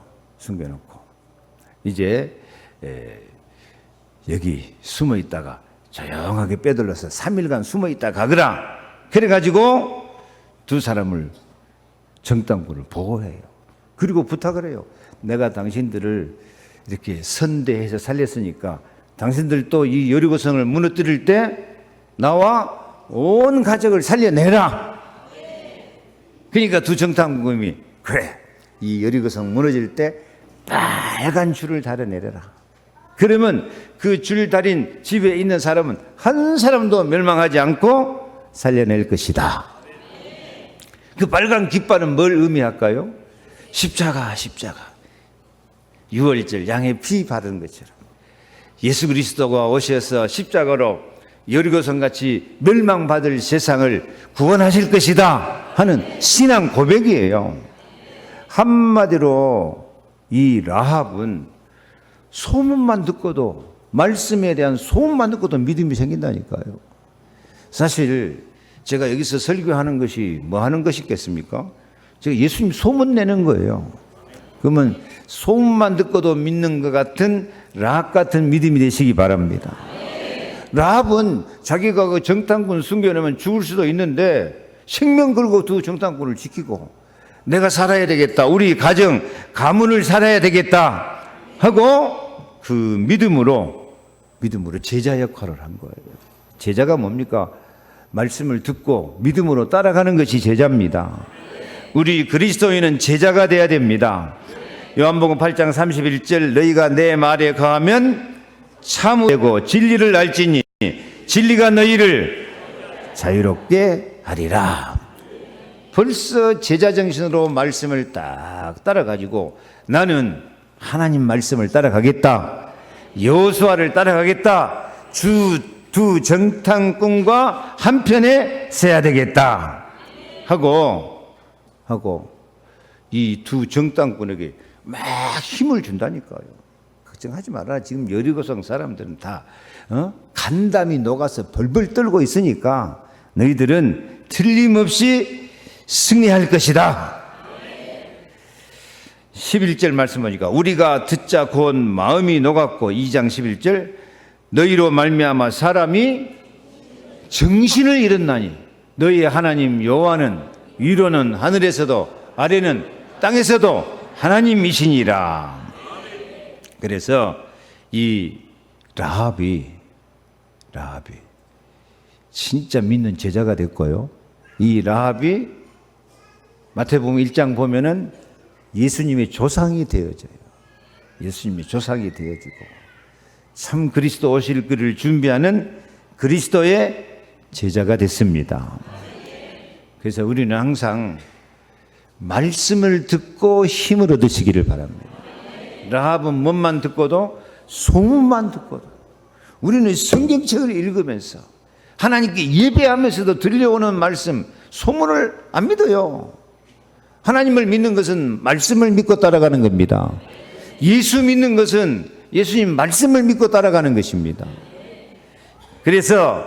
이제 여기 숨어 있다가 조용하게 빼돌려서 3일간 숨어 있다 가거라. 그래가지고 두 사람을 정탐꾼을 보호해요. 그리고 부탁을 해요. 내가 당신들을 이렇게 선대해서 살렸으니까 당신들도 이 여리고성을 무너뜨릴 때 나와 온 가족을 살려내라. 그러니까 두 정탐꾼이 그래 이 여리고성 무너질 때 빨간 줄을 달아내려라. 그러면 그 줄 달인 집에 있는 사람은 한 사람도 멸망하지 않고 살려낼 것이다. 그 빨간 깃발은 뭘 의미할까요? 십자가, 십자가. 6월절 양의 피 바른 것처럼 예수 그리스도가 오셔서 십자가로 여리고성같이 멸망받을 세상을 구원하실 것이다 하는 신앙 고백이에요. 한마디로 이 라합은 소문만 듣고도, 말씀에 대한 소문만 듣고도 믿음이 생긴다니까요. 사실 제가 여기서 설교하는 것이 뭐 하는 것이겠습니까? 제가 예수님 소문 내는 거예요. 그러면 소문만 듣고도 믿는 것 같은 라합 같은 믿음이 되시기 바랍니다. 라합은 자기가 그 정탐꾼 숨겨놓으면 죽을 수도 있는데 생명 걸고 두 정탐꾼을 지키고 내가 살아야 되겠다, 우리 가정 가문을 살아야 되겠다 하고 그 믿음으로 제자 역할을 한 거예요. 제자가 뭡니까? 말씀을 듣고 믿음으로 따라가는 것이 제자입니다. 우리 그리스도인은 제자가 돼야 됩니다. 요한복음 8장 31절 너희가 내 말에 거하면 참되고 진리를 알지니 진리가 너희를 자유롭게 하리라. 벌써 제자 정신으로 말씀을 딱 따라가지고 나는 하나님 말씀을 따라가겠다, 여호수아를 따라가겠다, 두 정탐꾼과 한편에 서야 되겠다 하고 이 두 정탐꾼에게 막 힘을 준다니까요. 걱정하지 마라. 지금 여리고성 사람들은 다 간담이 녹아서 벌벌 떨고 있으니까 너희들은 틀림없이 승리할 것이다. 11절 말씀 보니까 우리가 듣자 곧 마음이 녹았고 2장 11절 너희로 말미암아 사람이 정신을 잃었나니 너희의 하나님 여호와는 위로는 하늘에서도 아래는 땅에서도 하나님이시니라. 그래서 이 라합이 진짜 믿는 제자가 됐고요. 이 라합이 마태복음 1장 보면은 예수님의 조상이 되어져요. 예수님의 조상이 되어지고 참 그리스도 오실 그를 준비하는 그리스도의 제자가 됐습니다. 그래서 우리는 항상 말씀을 듣고 힘을 얻으시기를 바랍니다. 라합은 뭐만 듣고도, 소문만 듣고도, 우리는 성경책을 읽으면서 하나님께 예배하면서도 들려오는 말씀, 소문을 안 믿어요. 하나님을 믿는 것은 말씀을 믿고 따라가는 겁니다. 예수 믿는 것은 예수님 말씀을 믿고 따라가는 것입니다. 그래서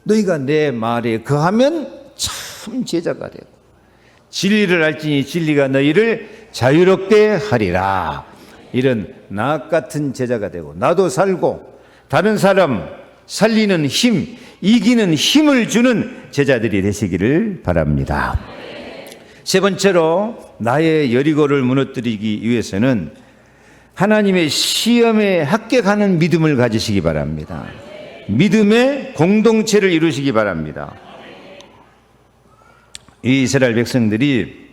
너희가 내 말에 거하면 참 제자가 되고 진리를 알지니 진리가 너희를 자유롭게 하리라. 이런 나 같은 제자가 되고 나도 살고 다른 사람 살리는 힘, 이기는 힘을 주는 제자들이 되시기를 바랍니다. 세 번째로 나의 여리고를 무너뜨리기 위해서는 하나님의 시험에 합격하는 믿음을 가지시기 바랍니다. 믿음의 공동체를 이루시기 바랍니다. 이 이스라엘 백성들이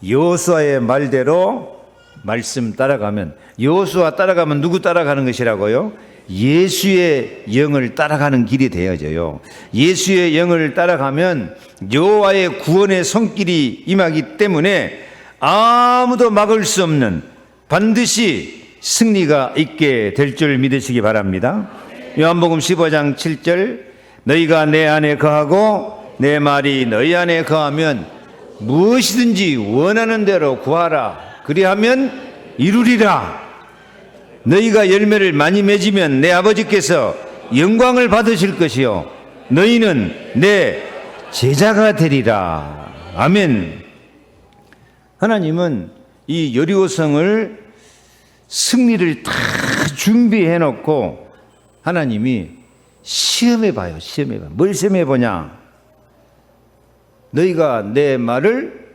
여호수아의 말대로 말씀 따라가면, 여호수아 따라가면 누구 따라가는 것이라고요? 예수의 영을 따라가는 길이 되어져요. 예수의 영을 따라가면 여호와의 구원의 손길이 임하기 때문에 아무도 막을 수 없는 반드시 승리가 있게 될 줄 믿으시기 바랍니다. 요한복음 15장 7절 너희가 내 안에 거하고 내 말이 너희 안에 거하면 무엇이든지 원하는 대로 구하라. 그리하면 이루리라. 너희가 열매를 많이 맺으면 내 아버지께서 영광을 받으실 것이요 너희는 내 제자가 되리라. 아멘. 하나님은 이 여리고성을 승리를 다 준비해 놓고 하나님이 시험해 봐요. 시험해 봐. 뭘 시험해 보냐? 너희가 내 말을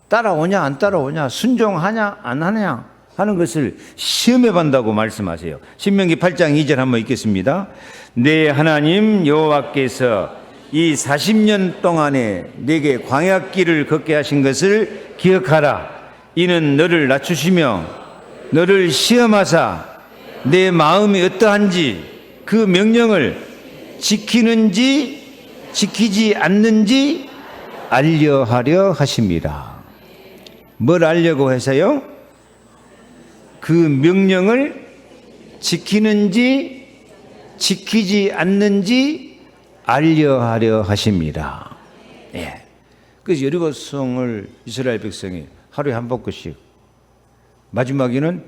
따라오냐 안 따라오냐, 순종하냐 안 하냐 하는 것을 시험해 본다고 말씀하세요. 신명기 8장 2절 한번 읽겠습니다. 내 하나님 여호와께서 이 40년 동안에 내게 광야길을 걷게 하신 것을 기억하라. 이는 너를 낮추시며 너를 시험하사 내 마음이 어떠한지 그 명령을 지키는지 지키지 않는지 알려하려 하심이라. 뭘 알려고 해서요? 그 명령을 지키는지 지키지 않는지 알려하려 하심이라. 예. 그래서 여리고성을 이스라엘 백성이 하루에 한 바퀴씩, 마지막에는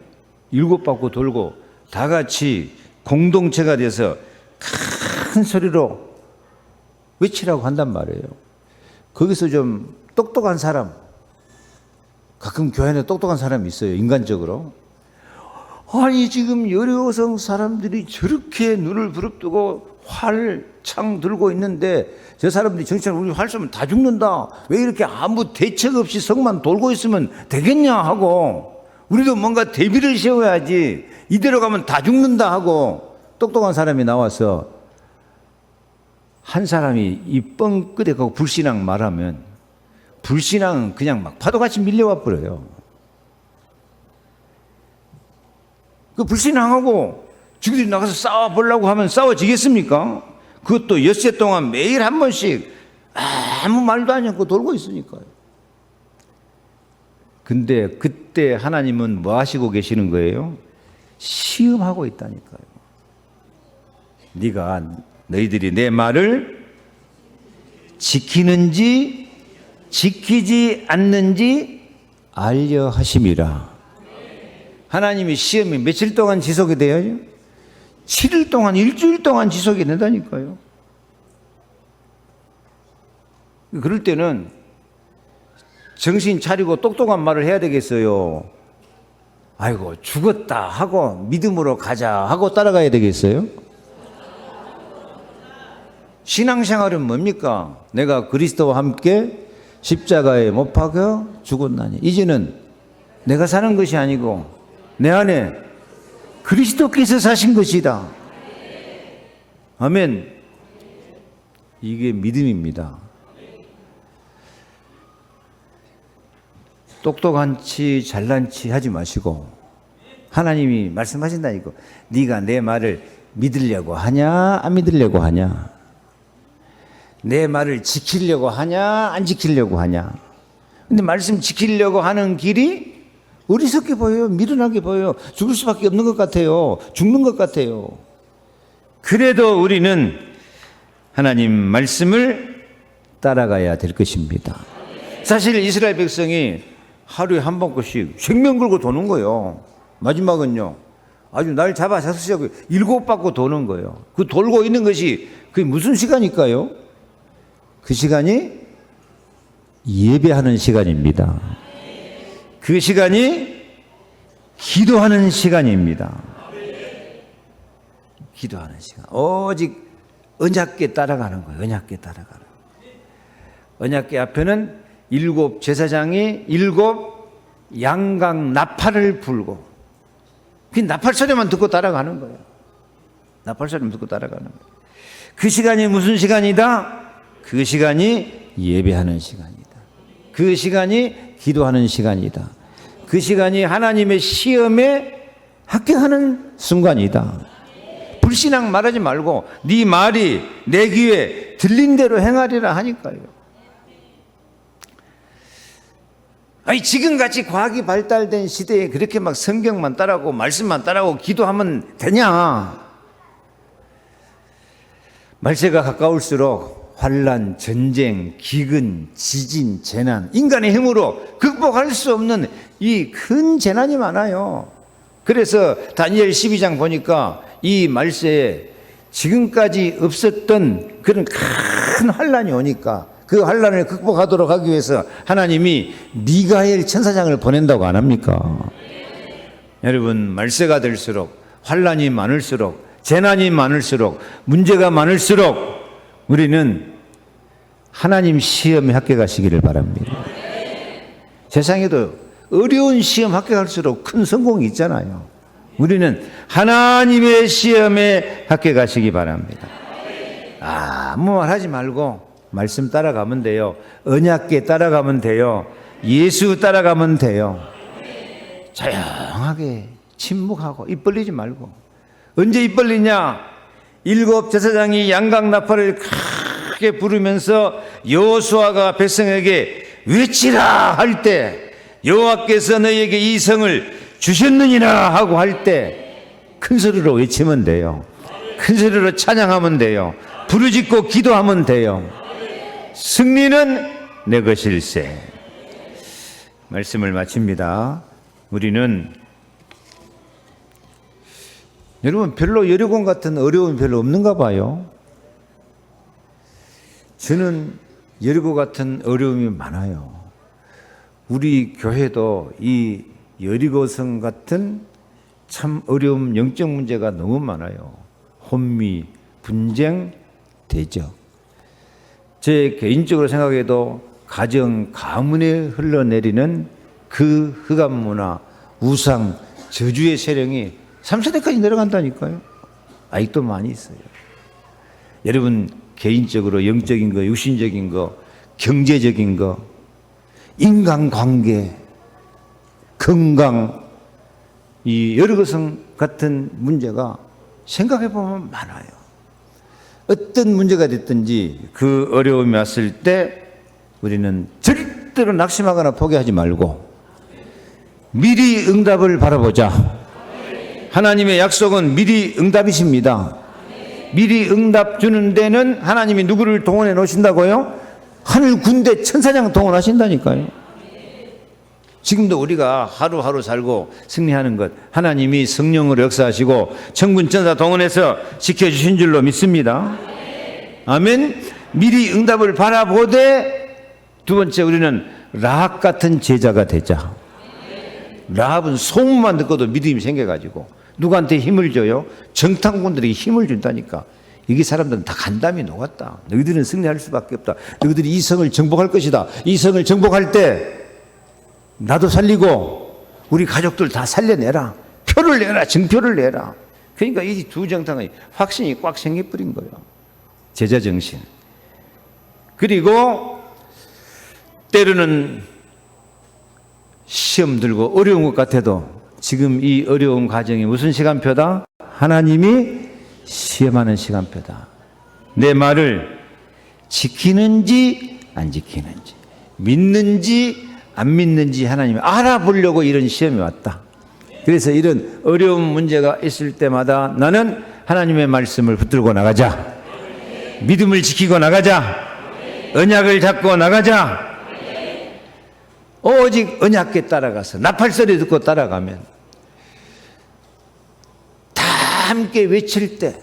7바퀴 돌고 다 같이 공동체가 돼서 큰 소리로 외치라고 한단 말이에요. 거기서 좀 똑똑한 사람, 가끔 교회 안에 똑똑한 사람이 있어요. 인간적으로. 아니 지금 여리고성 사람들이 저렇게 눈을 부릅뜨고 활창 들고 있는데 저 사람들이 정치적으로 우리 활 쏘면 다 죽는다. 왜 이렇게 아무 대책 없이 성만 돌고 있으면 되겠냐 하고, 우리도 뭔가 대비를 세워야지, 이대로 가면 다 죽는다 하고 똑똑한 사람이 나와서 한 사람이 이 뻥끄덕하고 불신앙 말하면 불신앙은 그냥 막 파도같이 밀려와 버려요. 그 불신앙하고 지들이 나가서 싸워보려고 하면 싸워지겠습니까? 그것도 엿새 동안 매일 한 번씩 아무 말도 안 하고 돌고 있으니까요. 근데 그때 하나님은 뭐 하시고 계시는 거예요? 시험하고 있다니까요. 너희들이 내 말을 지키는지 지키지 않는지 알려 하심이라. 하나님이 시험이 며칠 동안 지속이 돼요? 7일 동안, 일주일 동안 지속이 된다니까요. 그럴 때는 정신 차리고 똑똑한 말을 해야 되겠어요? 아이고 죽었다 하고 믿음으로 가자 하고 따라가야 되겠어요? 신앙생활은 뭡니까? 내가 그리스도와 함께 십자가에 못 박혀 죽었나니 이제는 내가 사는 것이 아니고 내 안에 그리스도께서 사신 것이다. 아멘. 이게 믿음입니다. 똑똑한치 잘난치 하지 마시고 하나님이 말씀하신다니까. 네가 내 말을 믿으려고 하냐 안 믿으려고 하냐, 내 말을 지키려고 하냐 안 지키려고 하냐. 근데 말씀 지키려고 하는 길이 어리석게 보여요. 미련하게 보여요. 죽을 수밖에 없는 것 같아요. 죽는 것 같아요. 그래도 우리는 하나님 말씀을 따라가야 될 것입니다. 사실 이스라엘 백성이 하루에 한 번씩 생명 걸고 도는 거예요. 마지막은요, 아주 날 잡아 잡수시고 7바퀴 도는 거예요. 그 돌고 있는 것이 그게 무슨 시간일까요? 그 시간이 예배하는 시간입니다. 그 시간이 기도하는 시간입니다. 기도하는 시간. 오직 언약궤 따라가는 거예요. 언약궤 따라가는 거예요. 언약궤 앞에는 7 제사장이 7 양강 나팔을 불고, 그 나팔 소리만 듣고 따라가는 거예요. 나팔 소리만 듣고 따라가는 거예요. 그 시간이 무슨 시간이다? 그 시간이 예배하는 시간이다. 그 시간이 기도하는 시간이다. 그 시간이 하나님의 시험에 합격하는 순간이다. 불신앙 말하지 말고 네 말이 내 귀에 들린 대로 행하리라 하니까요. 아니 지금같이 과학이 발달된 시대에 그렇게 막 성경만 따라하고 말씀만 따라하고 기도하면 되냐? 말세가 가까울수록 환난, 전쟁, 기근, 지진, 재난, 인간의 힘으로 극복할 수 없는 이 큰 재난이 많아요. 그래서 다니엘 12장 보니까 이 말세에 지금까지 없었던 그런 큰 환난이 오니까 그 환난을 극복하도록 하기 위해서 하나님이 미가엘 천사장을 보낸다고 안 합니까? 여러분, 말세가 될수록 환난이 많을수록 재난이 많을수록 문제가 많을수록 우리는 하나님 시험에 합격하시기를 바랍니다. 세상에도 어려운 시험 합격할수록 큰 성공이 있잖아요. 우리는 하나님의 시험에 합격하시기 바랍니다. 아무 말 하지 말고 말씀 따라가면 돼요. 언약궤 따라가면 돼요. 예수 따라가면 돼요. 조용하게 침묵하고 입 벌리지 말고. 언제 입 벌리냐? 7 제사장이 양각 나팔을 크게 부르면서 여호수아가 백성에게 외치라 할 때, 여호와께서 너희에게 이 성을 주셨느니라 하고 할 때 큰 소리로 외치면 돼요. 큰 소리로 찬양하면 돼요. 부르짖고 기도하면 돼요. 승리는 내 것일세. 말씀을 마칩니다. 우리는 여러분 별로 여리곤 같은 어려움이 별로 없는가 봐요. 저는 여리고 같은 어려움이 많아요. 우리 교회도 이 여리고성 같은 참 어려움, 영적 문제가 너무 많아요. 혼미, 분쟁, 대적. 제 개인적으로 생각해도 가정, 가문에 흘러내리는 그 흑암 문화, 우상, 저주의 세력이 3세대까지 내려간다니까요. 아직도 많이 있어요. 여러분 개인적으로 영적인 거, 육신적인 거, 경제적인 거, 인간관계, 건강, 이 여리고성 같은 문제가 생각해보면 많아요. 어떤 문제가 됐든지 그 어려움이 왔을 때 우리는 절대로 낙심하거나 포기하지 말고 미리 응답을 바라보자. 하나님의 약속은 미리 응답이십니다. 미리 응답 주는 데는 하나님이 누구를 동원해 놓으신다고요? 하늘 군대 천사장 동원하신다니까요. 지금도 우리가 하루하루 살고 승리하는 것, 하나님이 성령으로 역사하시고 천군 천사 동원해서 지켜주신 줄로 믿습니다. 아멘. 미리 응답을 바라보되, 두 번째 우리는 라합 같은 제자가 되자. 라합은 소문만 듣고도 믿음이 생겨가지고 누구한테 힘을 줘요? 정탐꾼들에게 힘을 준다니까. 여기 사람들은 다 간담이 녹았다. 너희들은 승리할 수밖에 없다. 너희들이 이 성을 정복할 것이다. 이 성을 정복할 때 나도 살리고 우리 가족들 다 살려내라. 표를 내라. 증표를 내라. 그러니까 이 두 정당의 확신이 꽉 생겨버린 거예요. 제자 정신. 그리고 때로는 시험 들고 어려운 것 같아도 지금 이 어려운 과정이 무슨 시간표다? 하나님이 시험하는 시간표다. 내 말을 지키는지 안 지키는지, 믿는지 안 믿는지 하나님이 알아보려고 이런 시험이 왔다. 그래서 이런 어려운 문제가 있을 때마다 나는 하나님의 말씀을 붙들고 나가자. 믿음을 지키고 나가자. 언약을 잡고 나가자. 오직 언약궤 따라가서 나팔소리 듣고 따라가면 다 함께 외칠 때,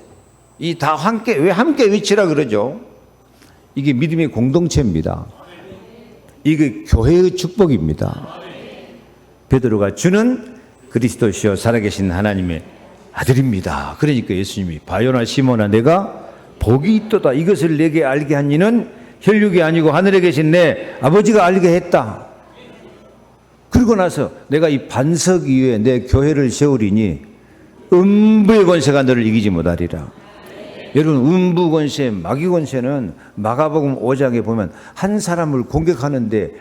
이 다 함께, 왜 함께 외치라 그러죠? 이게 믿음의 공동체입니다. 이게 교회의 축복입니다. 베드로가 주는 그리스도시요 살아계신 하나님의 아들입니다. 그러니까 예수님이 바요나 시몬아 내가 복이 있도다. 이것을 내게 알게 한 이는 혈육이 아니고 하늘에 계신 내 아버지가 알게 했다. 그러고 나서 내가 이 반석 위에 내 교회를 세우리니 음부의 권세가 너를 이기지 못하리라. 여러분 음부 권세, 마귀 권세는 마가복음 5장에 보면 한 사람을 공격하는데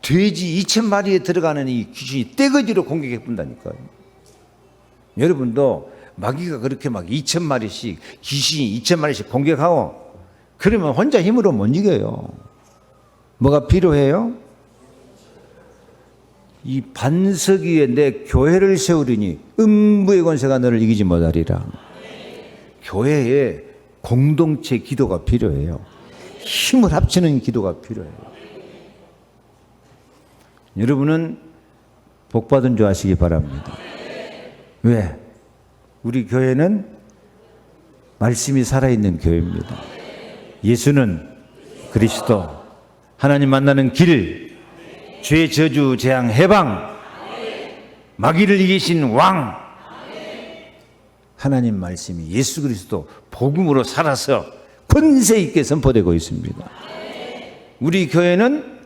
돼지 2,000마리에 들어가는 이 귀신이 떼거지로 공격해 본다니까요. 여러분도 마귀가 그렇게 막 2,000마리씩 귀신이 2,000마리씩 공격하고 그러면 혼자 힘으로 못 이겨요. 뭐가 필요해요? 이 반석 위에 내 교회를 세우리니 음부의 권세가 너를 이기지 못하리라. 교회에 공동체 기도가 필요해요. 힘을 합치는 기도가 필요해요. 여러분은 복받은 줄 아시기 바랍니다. 왜? 우리 교회는 말씀이 살아있는 교회입니다. 예수는 그리스도, 하나님 만나는 길, 죄, 저주, 재앙, 해방, 마귀를 이기신 왕, 하나님 말씀이 예수 그리스도 복음으로 살아서 권세 있게 선포되고 있습니다. 우리 교회는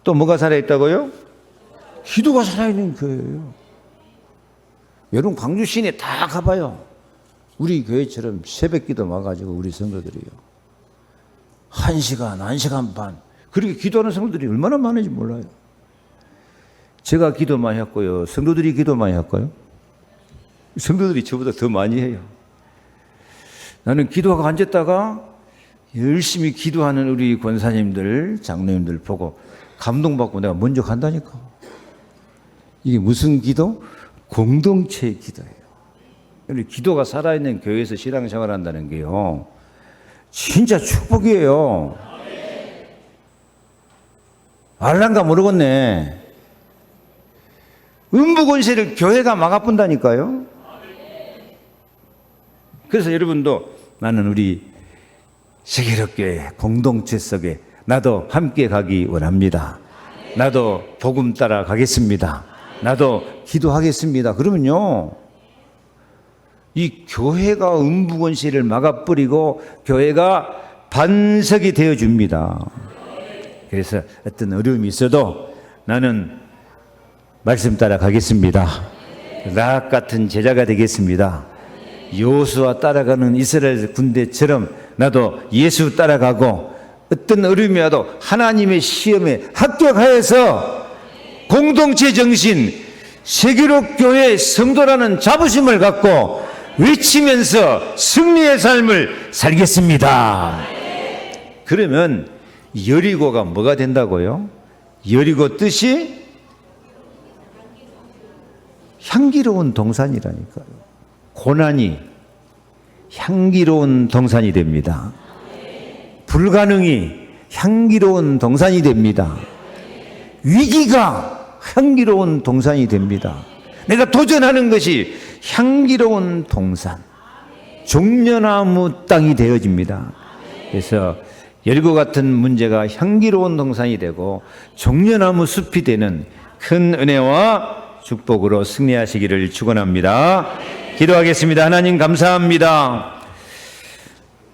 또 뭐가 살아있다고요? 기도가 살아있는 교회예요. 여러분 광주 시내 다 가봐요. 우리 교회처럼 새벽 기도 와가지고 우리 성도들이요. 1시간, 1시간 반. 그렇게 기도하는 성도들이 얼마나 많은지 몰라요. 제가 기도 많이 했고요. 성도들이 기도 많이 할까요? 성도들이 저보다 더 많이 해요. 나는 기도하고 앉았다가 열심히 기도하는 우리 권사님들, 장로님들 보고 감동받고 내가 먼저 간다니까. 이게 무슨 기도? 공동체의 기도예요. 우리 기도가 살아있는 교회에서 신앙생활 한다는 게요, 진짜 축복이에요. 알란가 모르겠네. 음부권세를 교회가 막아본다니까요. 그래서 여러분도 나는 우리 세계력교회 공동체 속에 나도 함께 가기 원합니다. 나도 복음 따라 가겠습니다. 나도 기도하겠습니다. 그러면요, 이 교회가 음부권세를 막아버리고 교회가 반석이 되어줍니다. 그래서 어떤 어려움이 있어도 나는 말씀 따라 가겠습니다. 락 같은 제자가 되겠습니다. 여호수아 따라가는 이스라엘 군대처럼 나도 예수 따라가고 어떤 어려움이 와도 하나님의 시험에 합격하여서 공동체 정신, 세계로 교회 성도라는 자부심을 갖고 외치면서 승리의 삶을 살겠습니다. 그러면 여리고가 뭐가 된다고요? 여리고 뜻이 향기로운 동산이라니까요. 고난이 향기로운 동산이 됩니다. 불가능이 향기로운 동산이 됩니다. 위기가 향기로운 동산이 됩니다. 내가 도전하는 것이 향기로운 동산, 종려나무 땅이 되어집니다. 그래서 여리고 같은 문제가 향기로운 동산이 되고 종려나무 숲이 되는 큰 은혜와 축복으로 승리하시기를 축원합니다. 기도하겠습니다. 하나님 감사합니다.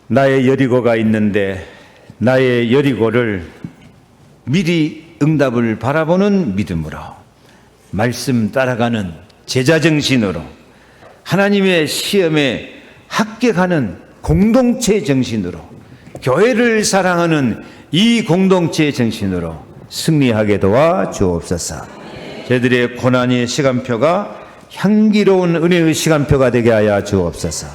나의 여리고가 있는데 나의 여리고를 미리 응답을 바라보는 믿음으로, 말씀 따라가는 제자 정신으로, 하나님의 시험에 합격하는 공동체 정신으로, 교회를 사랑하는 이 공동체 정신으로 승리하게 도와 주옵소서. 저희들의 고난의 시간표가 향기로운 은혜의 시간표가 되게 하여 주옵소서.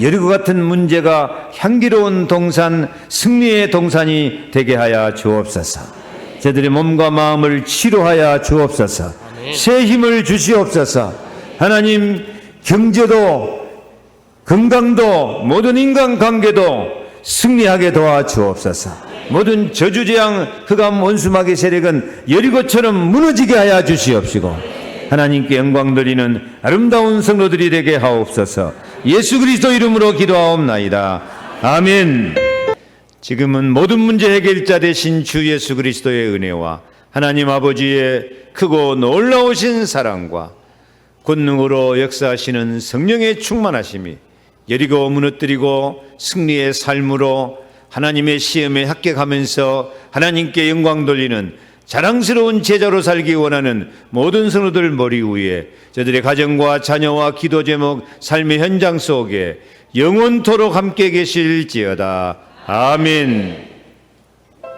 여리고 같은 문제가 향기로운 동산, 승리의 동산이 되게 하여 주옵소서. 저희들의 몸과 마음을 치료하여 주옵소서. 새 힘을 주시옵소서. 하나님, 경제도 건강도 모든 인간관계도 승리하게 도와 주옵소서. 모든 저주재앙 흑암 원수마귀 세력은 여리고처럼 무너지게 하여 주시옵시고, 하나님께 영광 드리는 아름다운 성도들이 되게 하옵소서. 예수 그리스도 이름으로 기도하옵나이다. 아멘. 지금은 모든 문제 해결자 되신 주 예수 그리스도의 은혜와 하나님 아버지의 크고 놀라우신 사랑과 권능으로 역사하시는 성령의 충만하심이 여리고 무너뜨리고 승리의 삶으로 하나님의 시험에 합격하면서 하나님께 영광 돌리는 자랑스러운 제자로 살기 원하는 모든 성도들 머리 위에 저들의 가정과 자녀와 기도 제목, 삶의 현장 속에 영원토록 함께 계실지어다. 아멘.